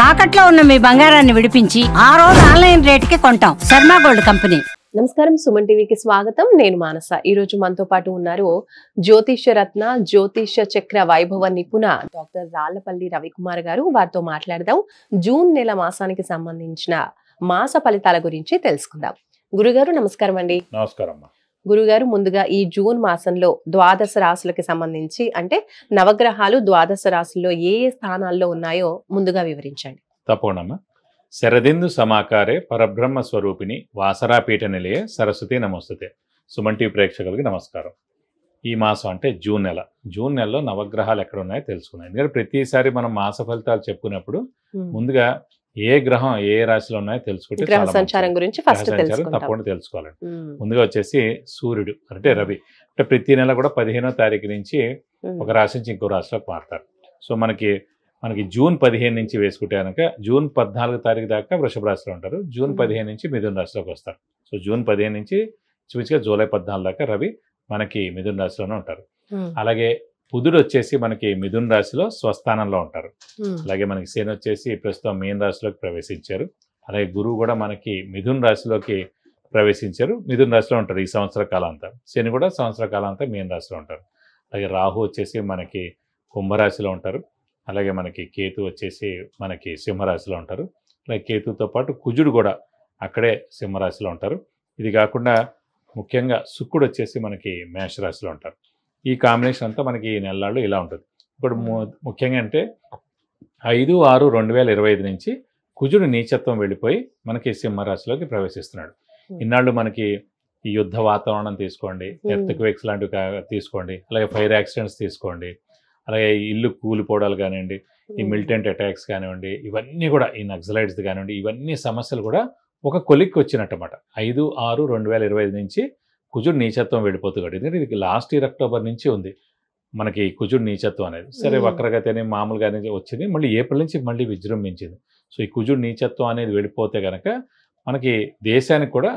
తాకట్లో ఉన్న మీ బంగారాన్ని విడిపించి ఆ రోజు ఆన్లైన్ రేటుకి కొంటాం. Sharma gold company. నమస్కారం, సుమన్ టీవీకి స్వాగతం. నేను మానస. ఈ రోజు మనతో పాటు ఉన్నారు జ్యోతిష్య రత్న, జ్యోతిష్య చక్ర వైభవ నిపుణ డాక్టర్ రాళ్లపల్లి రవికుమార్ గారు. వారితో మాట్లాడదాం. జూన్ నెల మాసానికి సంబంధించిన మాస ఫలితాల గురించి తెలుసుకుందాం. గురుగారు నమస్కారం అండి. నమస్కారం. గురుగారు, ముందుగా ఈ జూన్ మాసంలో ద్వాదశ రాశులకి సంబంధించి అంటే నవగ్రహాలు ద్వాదశ రాశుల్లో ఏ ఏ స్థానాల్లో ఉన్నాయో ముందుగా వివరించండి. తప్పకుండా. శరదిందు సమాకారే పరబ్రహ్మ స్వరూపిణి వాసరాపీఠ నిలయే సరస్వతి నమస్తుతే. సుమన్ టీవీ ప్రేక్షకులకి నమస్కారం. ఈ మాసం అంటే జూన్ నెల. జూన్ నెలలో నవగ్రహాలు ఎక్కడ ఉన్నాయో తెలుసుకున్నాయి. ఎందుకంటే ప్రతిసారి మనం మాస ఫలితాలు చెప్పుకున్నప్పుడు ముందుగా ఏ గ్రహం ఏ రాశిలో ఉన్నాయో తెలుసుకుంటే సంచారం గురించి తప్పకుండా తెలుసుకోవాలండి. ముందుగా వచ్చేసి సూర్యుడు అంటే రవి. అంటే ప్రతి నెల కూడా 15వ తారీఖు నుంచి ఒక రాశి నుంచి ఇంకో రాశిలోకి మారుతారు. సో మనకి జూన్ 15 నుంచి వేసుకుంటే కనుక జూన్ 14 తారీఖు దాకా వృషభ రాశిలో ఉంటారు. జూన్ 15 నుంచి మిథున రాశిలోకి వస్తారు. సో జూన్ 15 నుంచి చూపించగా జూలై 14 దాకా రవి మనకి మిథున రాశిలోనే ఉంటారు. అలాగే బుధుడు వచ్చేసి మనకి మిథున రాశిలో స్వస్థానంలో ఉంటారు. అలాగే మనకి శని వచ్చేసి ప్రస్తుతం మీన రాశిలోకి ప్రవేశించారు. అలాగే గురువు కూడా మనకి మిథున రాశిలోకి ప్రవేశించారు. మిథున రాశిలో ఉంటారు ఈ సంవత్సర కాలం అంతా. శని కూడా సంవత్సర కాలం అంతా మీన రాశిలో ఉంటారు. అలాగే రాహు వచ్చేసి మనకి కుంభరాశిలో ఉంటారు. అలాగే మనకి కేతు వచ్చేసి మనకి సింహరాశిలో ఉంటారు. అలాగే కేతుతో పాటు కుజుడు కూడా అక్కడే సింహరాశిలో ఉంటారు. ఇది కాకుండా ముఖ్యంగా శుక్రుడు వచ్చేసి మనకి మేషరాశిలో ఉంటారు. ఈ కాంబినేషన్ అంతా మనకి ఈ నెలల్లో ఇలా ఉంటుంది. ఇప్పుడు ముఖ్యంగా అంటే 5/6/2025 నుంచి కుజుడు నీచత్వం వెళ్ళిపోయి మనకి సింహరాశిలోకి ప్రవేశిస్తున్నాడు. ఇన్నాళ్ళు మనకి ఈ యుద్ధ వాతావరణం తీసుకోండి, ఎర్త్క్వేక్స్ లాంటివి తీసుకోండి, అలాగే ఫైర్ యాక్సిడెంట్స్ తీసుకోండి, అలాగే ఇల్లు కూలిపోవడాలు కానివ్వండి, ఈ మిలిటెంట్ అటాక్స్ కానివ్వండి, ఇవన్నీ కూడా ఈ నక్సలైట్స్ కానివ్వండి, ఇవన్నీ సమస్యలు కూడా ఒక కొలిక్కి వచ్చినట్టమాట. 5/6/2025 నుంచి కుజుడు నీచత్వం వెళ్ళిపోతుంది. ఎందుకంటే ఇది లాస్ట్ ఇయర్ అక్టోబర్ నుంచి ఉంది మనకి కుజుడు నీచత్వం అనేది. సరే వక్రగతి అని మామూలుగానే వచ్చింది, మళ్ళీ ఏప్రిల్ నుంచి మళ్ళీ విజృంభించింది. సో ఈ కుజుడు నీచత్వం అనేది వెళ్ళిపోతే కనుక మనకి దేశానికి కూడా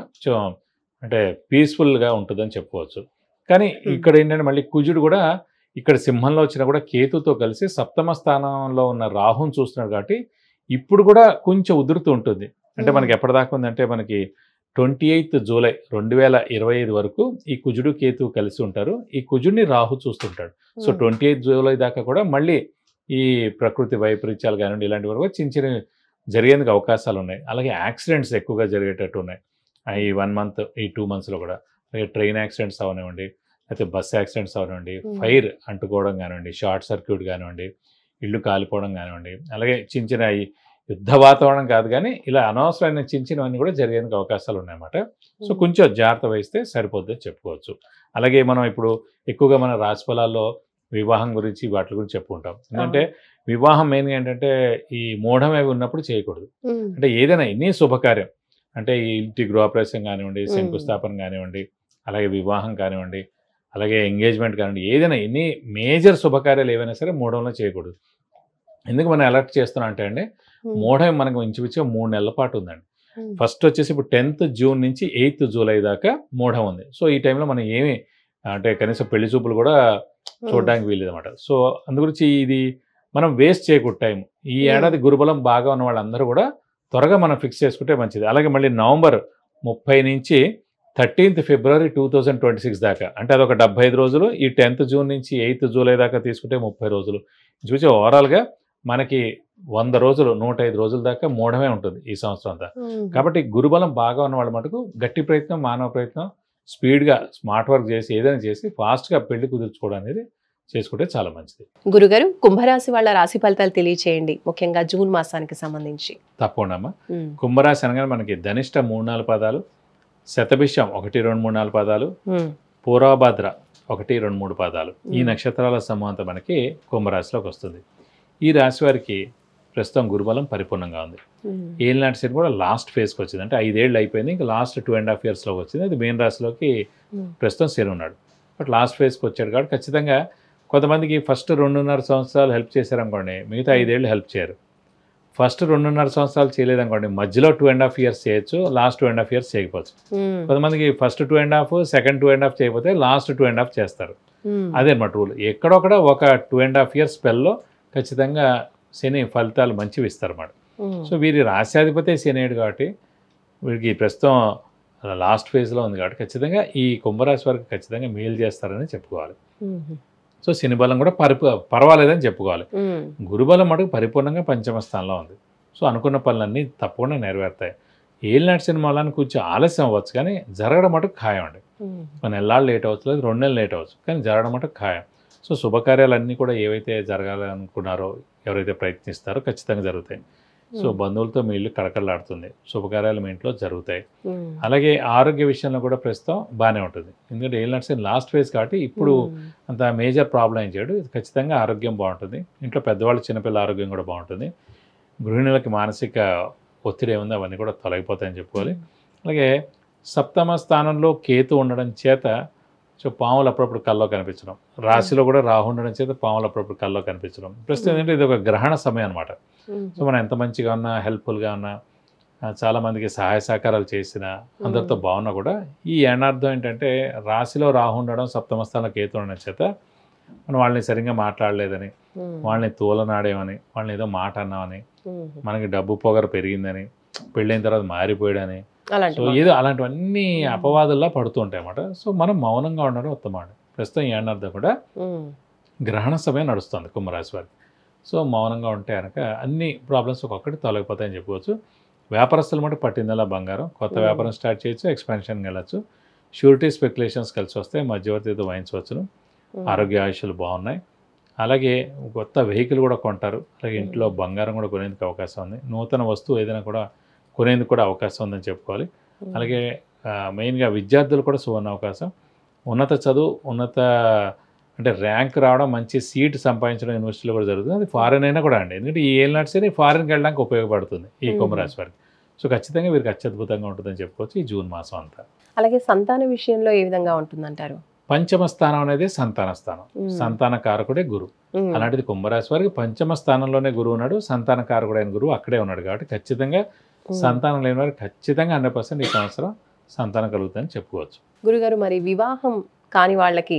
అంటే పీస్ఫుల్గా ఉంటుందని చెప్పుకోవచ్చు. కానీ ఇక్కడ ఏంటంటే మళ్ళీ కుజుడు కూడా ఇక్కడ సింహంలో వచ్చినా కూడా కేతుతో కలిసి సప్తమ స్థానంలో ఉన్న రాహుని చూస్తున్నాడు. కాబట్టి ఇప్పుడు కూడా కొంచెం ఉదురుతూ ఉంటుంది. అంటే మనకి ఎప్పటిదాకా ఉందంటే మనకి 28 జూలై 2025 వరకు ఈ కుజుడు కేతువు కలిసి ఉంటారు. ఈ కుజుడిని రాహు చూస్తుంటాడు. సో 28 జూలై దాకా కూడా మళ్ళీ ఈ ప్రకృతి వైపరీత్యాలు కానివ్వండి ఇలాంటి వరకు చిన్న చిన్న జరిగేందుకు అవకాశాలు ఉన్నాయి. అలాగే యాక్సిడెంట్స్ ఎక్కువగా జరిగేటట్టు ఉన్నాయి ఈ 1 మంత్ ఈ 2 మంత్స్లో కూడా. అలాగే ట్రైన్ యాక్సిడెంట్స్ అవనివ్వండి, అయితే బస్ యాక్సిడెంట్స్ అవనివ్వండి, ఫైర్ అంటుకోవడం కానివ్వండి, షార్ట్ సర్క్యూట్ కానివ్వండి, ఇళ్ళు కాలిపోవడం కానివ్వండి, అలాగే చిన్న చిన్న ఈ యుద్ధ వాతావరణం కాదు కానీ ఇలా అనవసరమైన చిన్న చిన్నవన్నీ కూడా జరిగేందుకు అవకాశాలు ఉన్నాయన్నమాట. సో కొంచెం జాగ్రత్త వహిస్తే సరిపోద్దని చెప్పుకోవచ్చు. అలాగే మనం ఇప్పుడు ఎక్కువగా మన రాశి ఫలాల్లో వివాహం గురించి వాటి గురించి చెప్పుకుంటాం. ఎందుకంటే వివాహం మెయిన్ ఏంటంటే ఈ మూఢం అవి ఉన్నప్పుడు చేయకూడదు. అంటే ఏదైనా ఎన్ని శుభకార్యం అంటే ఈ ఇంటి గృహప్రవేశం కానివ్వండి, శంకుస్థాపన కానివ్వండి, అలాగే వివాహం కానివ్వండి, అలాగే ఎంగేజ్మెంట్ కానివ్వండి, ఏదైనా ఎన్ని మేజర్ శుభకార్యాలు ఏవైనా సరే మూఢంలో చేయకూడదు. ఎందుకు మనం అలర్ట్ చేస్తున్నాం అంటే అండి, మూఢం మనకు ఇంచుమించుగా 3 నెలల పాటు ఉందండి. ఫస్ట్ వచ్చేసి ఇప్పుడు 10th జూన్ నుంచి 8th జూలై దాకా మూఢం ఉంది. సో ఈ టైంలో మనం ఏమి అంటే కనీసం పెళ్లి చూపులు కూడా చూడడానికి వీలేదన్నమాట. సో అందుగురించి ఇది మనం వేస్ట్ చేయకూడదు టైం. ఈ ఏడాది గురుబలం బాగా ఉన్న వాళ్ళందరూ కూడా త్వరగా మనం ఫిక్స్ చేసుకుంటే మంచిది. అలాగే మళ్ళీ నవంబర్ 30 నుంచి 13th ఫిబ్రవరి 2026 దాకా అంటే అదొక 75 రోజులు. ఈ 10th జూన్ నుంచి 8th జూలై దాకా తీసుకుంటే 30 రోజులు. చూసి ఓవరాల్గా మనకి 100 రోజులు 105 రోజుల దాకా మూఢమే ఉంటుంది ఈ సంవత్సరం అంతా. కాబట్టి గురుబలం బాగా ఉన్న వాళ్ళ మటుకు గట్టి ప్రయత్నం, మానవ ప్రయత్నం, స్పీడ్గా స్మార్ట్ వర్క్ చేసి ఏదైనా చేసి ఫాస్ట్గా పెళ్లి కుదుర్చుకోవడం అనేది చేసుకుంటే చాలా మంచిది. గురుగారు, కుంభరాశి వాళ్ళ రాశి ఫలితాలు తెలియచేయండి, ముఖ్యంగా జూన్ మాసానికి సంబంధించి. తప్పకుండా అమ్మా. కుంభరాశి అనగానే మనకి ధనిష్ట 3-4 పాదాలు, శతభిషం 1-2-3-4 పాదాలు, పూర్వభద్ర 1-2-3 పాదాలు, ఈ నక్షత్రాల సమూహంతో మనకి కుంభరాశిలోకి వస్తుంది. ఈ రాశి వారికి ప్రస్తుతం గురుబలం పరిపూర్ణంగా ఉంది. ఏలినాటి శని కూడా లాస్ట్ ఫేజ్కి వచ్చింది. అంటే 5 ఏళ్ళు అయిపోయింది, ఇంకా లాస్ట్ 2.5 ఇయర్స్లోకి వచ్చింది. అది మెయిన్ రాశిలోకి ప్రస్తుతం శని ఉన్నాడు. బట్ లాస్ట్ ఫేజ్కి వచ్చాడు కాబట్టి ఖచ్చితంగా కొంతమందికి ఫస్ట్ 2.5 సంవత్సరాలు హెల్ప్ చేశారనుకోండి, మిగతా 5 ఏళ్ళు హెల్ప్ చేయరు. ఫస్ట్ 2.5 సంవత్సరాలు చేయలేదనుకోండి, మధ్యలో 2.5 ఇయర్స్ చేయొచ్చు, లాస్ట్ 2.5 ఇయర్స్ చేయకపోవచ్చు. కొంతమందికి ఫస్ట్ 2.5, సెకండ్ 2.5 చేయకపోతే లాస్ట్ 2.5 చేస్తారు. అదే అన్నమాట రూల్. ఎక్కడొక్కడ ఒక 2.5 ఇయర్స్ స్పెల్లో ఖచ్చితంగా శని ఫలితాలు మంచివి ఇస్తారన్నమాట. సో వీరి రాశ్యాధిపతి శనియుడు కాబట్టి వీరికి ప్రస్తుతం లాస్ట్ ఫేజ్లో ఉంది కాబట్టి ఖచ్చితంగా ఈ కుంభరాశి వారికి ఖచ్చితంగా మేలు చేస్తారని చెప్పుకోవాలి. సో శని బలం కూడా పర్వాలేదని చెప్పుకోవాలి. గురుబలం మటుకు పరిపూర్ణంగా పంచమ స్థానంలో ఉంది. సో అనుకున్న పనులన్నీ తప్పకుండా నెరవేరుతాయి. ఏలినాటి శని మూలానికి కొంచెం ఆలస్యం అవ్వచ్చు, కానీ జరగడం మటుకు ఖాయం అండి. కొన్ని నెలలు లేట్ అవ్వచ్చు, లేదు 2 నెలలు లేట్ అవ్వచ్చు, కానీ జరగడం మటుకు ఖాయం. సో శుభకార్యాలన్నీ కూడా ఏవైతే జరగాలనుకున్నారో, ఎవరైతే ప్రయత్నిస్తారో ఖచ్చితంగా జరుగుతాయి. సో బంధువులతో మీ ఇల్లు కడకడలాడుతుంది, శుభకార్యాలు మీ ఇంట్లో జరుగుతాయి. అలాగే ఆరోగ్య విషయంలో కూడా ప్రస్తుతం బాగానే ఉంటుంది. ఎందుకంటే ఏలినాటి శని లాస్ట్ ఫేజ్ కాబట్టి ఇప్పుడు అంత మేజర్ ప్రాబ్లం ఏం చేయడు. ఖచ్చితంగా ఆరోగ్యం బాగుంటుంది. ఇంట్లో పెద్దవాళ్ళు చిన్నపిల్లల ఆరోగ్యం కూడా బాగుంటుంది. గృహిణులకి మానసిక ఒత్తిడి ఏముంది అవన్నీ కూడా తొలగిపోతాయని చెప్పుకోవాలి. అలాగే సప్తమ స్థానంలో కేతు ఉండడం చేత సో పాములు అప్పుడప్పుడు కల్లో కనిపించడం, రాశిలో కూడా రాహు ఉండడం చేత పాములు అప్పుడప్పుడు కల్లో కనిపించడం. ప్రస్తుతం ఏంటంటే ఇది ఒక గ్రహణ సమయం అనమాట. సో మనం ఎంత మంచిగా ఉన్నా, హెల్ప్ఫుల్గా ఉన్నా, చాలామందికి సహాయ సహకారాలు చేసిన, అందరితో బాగున్నా కూడా ఈ ఏనార్థం ఏంటంటే రాశిలో రాహు ఉండడం, సప్తమ స్థానంలో కేతు ఉండడం చేత మనం వాళ్ళని సరిగ్గా మాట్లాడలేదని, వాళ్ళని తూలనాడేమని, వాళ్ళని ఏదో మాట అన్నామని, మనకి డబ్బు పొగరు పెరిగిందని, పెళ్ళైన తర్వాత మారిపోయాడని, సో ఏదో అలాంటివన్నీ అపవాదుల్లా పడుతూ ఉంటాయి అన్నమాట. సో మనం మౌనంగా ఉండడం ఉత్తమం. ప్రస్తుతం ఈ ఏనార్థం కూడా గ్రహణ సమయం నడుస్తుంది కుంభరాశి వారికి. సో మౌనంగా ఉంటే కనుక అన్ని ప్రాబ్లమ్స్ ఒక్కొక్కటి తొలగిపోతాయని చెప్పుకోవచ్చు. వ్యాపారస్తులు మటు పట్టిందల్లా బంగారం. కొత్త వ్యాపారం స్టార్ట్ చేయొచ్చు, ఎక్స్పాన్షన్కి వెళ్ళచ్చు. షూరిటీ స్పెక్యులేషన్స్ కలిసి వస్తాయి, మధ్యవర్తితో వహించవచ్చును. ఆరోగ్య ఆయుష్లు బాగున్నాయి. అలాగే కొత్త వెహికల్ కూడా కొంటారు. అలాగే ఇంట్లో బంగారం కూడా కొనేందుకు అవకాశం ఉంది. నూతన వస్తువు ఏదైనా కూడా కొనేందుకు కూడా అవకాశం ఉందని చెప్పుకోవాలి. అలాగే మెయిన్గా విద్యార్థులు కూడా సువర్ణ అవకాశం. ఉన్నత చదువు, అంటే ర్యాంక్ రావడం, మంచి సీట్ సంపాదించడం యూనివర్సిటీలో కూడా జరుగుతుంది. అది ఫారెన్ అయినా కూడా అండి. ఎందుకంటే ఈ ఏలినాటి శని ఫారెన్కి వెళ్ళడానికి ఉపయోగపడుతుంది ఈ కుంభరాశి వారికి. సో ఖచ్చితంగా వీరికి అత్యద్భుతంగా ఉంటుందని చెప్పుకోవచ్చు ఈ జూన్ మాసం అంతా. అలాగే సంతాన విషయంలో ఏ విధంగా ఉంటుందంటారు? పంచమ స్థానం అనేది సంతాన స్థానం. సంతాన కారకుడే గురువు. అలాంటిది కుంభరాశి వారికి పంచమ స్థానంలోనే గురువు ఉన్నాడు. సంతాన కారకుడైన గురువు అక్కడే ఉన్నాడు కాబట్టి ఖచ్చితంగా సంతానం లేని వారికి ఖచ్చితంగా 100% ఈ సంవత్సరం సంతానం కలుగుతుందని చెప్పుకోవచ్చు. గురుగారు, మరి వివాహం కాని వాళ్ళకి,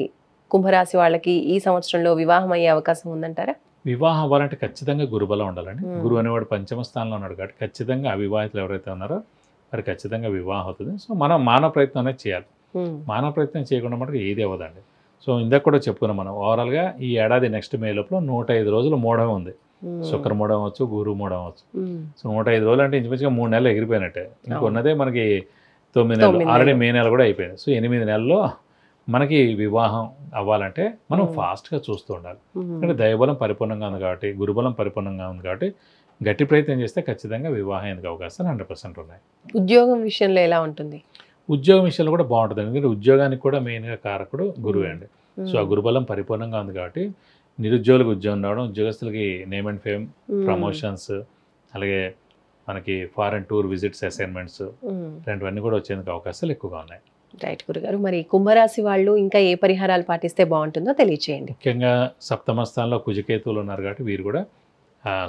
కుంభరాశి వాళ్ళకి ఈ సంవత్సరంలో వివాహం అయ్యే అవకాశం ఉందంటారా? వివాహం అవ్వాలంటే ఖచ్చితంగా గురుబలం ఉండాలండి. గురువు అనేవాడు పంచమ స్థానంలో ఉన్నాడు కాబట్టి ఖచ్చితంగా అవివాహితులు ఎవరైతే ఉన్నారో వారికి ఖచ్చితంగా వివాహం అవుతుంది. సో మనం మానవ ప్రయత్నం అనేది చేయాలి. మానవ ప్రయత్నం చేయకుండా మటుకు ఏది అవ్వదండి. సో ఇందాక కూడా చెప్పుకున్నాం మనం, ఓవరాల్గా ఈ ఏడాది నెక్స్ట్ మే లోపల 105 రోజులు మూఢం ఉంది. శుక్ర మూఢం అవచ్చు, గురు మూఢం అవచ్చు. సో 105 రోజులు అంటే ఇంచుమించుగా 3 నెలలు ఎగిరిపోయినట్టే. ఇంకొన్నదే మనకి 9 నెలలు, ఆల్రెడీ మే నెల కూడా అయిపోయింది. సో 8 నెలల్లో మనకి వివాహం అవ్వాలంటే మనం ఫాస్ట్గా చూస్తూ ఉండాలి. అంటే దైవబలం పరిపూర్ణంగా ఉంది కాబట్టి, గురుబలం పరిపూర్ణంగా ఉంది కాబట్టి గట్టి ప్రయత్నం చేస్తే ఖచ్చితంగా వివాహం ఎందుకు అవకాశాలు 100% ఉన్నాయి. ఉద్యోగం విషయంలో ఎలా ఉంటుంది? ఉద్యోగం విషయంలో కూడా బాగుంటుంది. ఎందుకంటే ఉద్యోగానికి కూడా మెయిన్గా కారకుడు గురువే అండి. సో ఆ గురుబలం పరిపూర్ణంగా ఉంది కాబట్టి నిరుద్యోగులకు ఉద్యోగం రావడం, ఉద్యోగస్తులకి నేమ్ అండ్ ఫేమ్, ప్రమోషన్స్, అలాగే మనకి ఫారెన్ టూర్ విజిట్స్, అసైన్మెంట్స్ ఇలాంటివన్నీ కూడా వచ్చేందుకు అవకాశాలు ఎక్కువగా ఉన్నాయి. రైట్ గురుగారు, మరి కుంభరాశి వాళ్ళు ఇంకా ఏ పరిహారాలు పాటిస్తే బాగుంటుందో తెలియచేయండి. ముఖ్యంగా సప్తమ స్థానంలో కుజకేతువులు ఉన్నారు కాబట్టి వీరు కూడా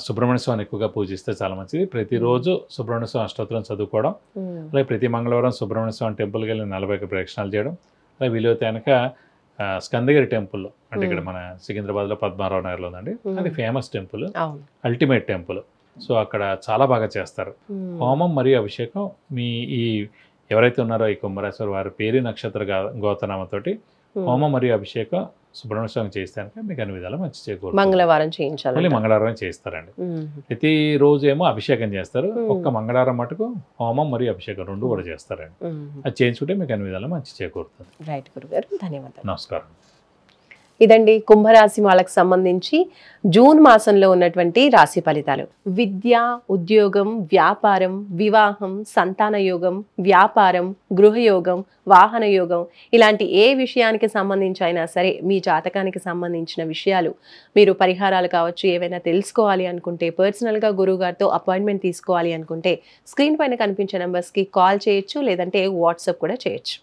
సుబ్రహ్మణ్య స్వామిని ఎక్కువగా పూజిస్తే చాలా మంచిది. ప్రతిరోజు సుబ్రహ్మణ్య స్వామి అష్టోత్తరం చదువుకోవడం, అలాగే ప్రతి మంగళవారం సుబ్రహ్మణ్య స్వామి టెంపుల్కి వెళ్ళి 40 ప్రదక్షిణాలు చేయడం, అలాగే వీలైతే కనుక స్కందగిరి టెంపుల్లో, అంటే ఇక్కడ మన సికింద్రాబాద్లో పద్మారావు నగర్లో ఉందండి, అది famous temple, ultimate temple. So అక్కడ చాలా బాగా చేస్తారు. హోమం మరియు అభిషేకం మీ ఈ ఎవరైతే ఉన్నారో ఈ కుంభరాశి వారి పేరు నక్షత్ర గోతనామతోటి హోమం మరియు అభిషేకం సుబ్రహ్మణ్య స్వామి చేస్తానికి మీకు అన్ని విధాలు మంచి చేకూరుతుంది. మంగళవారం చేయించాలి, మళ్ళీ మంగళవారం చేస్తారండి. ప్రతి రోజు ఏమో అభిషేకం చేస్తారు, ఒక్క మంగళవారం మటుకు హోమం మరియు అభిషేకం 2 కూడా చేస్తారండి. అది చేయించుకుంటే మీకు అన్ని విధాలు మంచి చేకూరుతుంది. రైట్ గురుగారు, ధన్యవాదాలు. నమస్కారం. ఇదండి కుంభరాశి వాళ్ళకి సంబంధించి జూన్ మాసంలో ఉన్నటువంటి రాశి ఫలితాలు. విద్య, ఉద్యోగం, వ్యాపారం, వివాహం, సంతాన యోగం, వ్యాపారం, గృహయోగం, వాహన యోగం, ఇలాంటి ఏ విషయానికి సంబంధించి అయినా సరే మీ జాతకానికి సంబంధించిన విషయాలు మీరు పరిహారాలు కావచ్చు, ఏవైనా తెలుసుకోవాలి అనుకుంటే, పర్సనల్గా గురువు గారితో అపాయింట్మెంట్ తీసుకోవాలి అనుకుంటే స్క్రీన్ పైన కనిపించే నెంబర్స్కి కాల్ చేయొచ్చు, లేదంటే వాట్సాప్ కూడా చేయొచ్చు.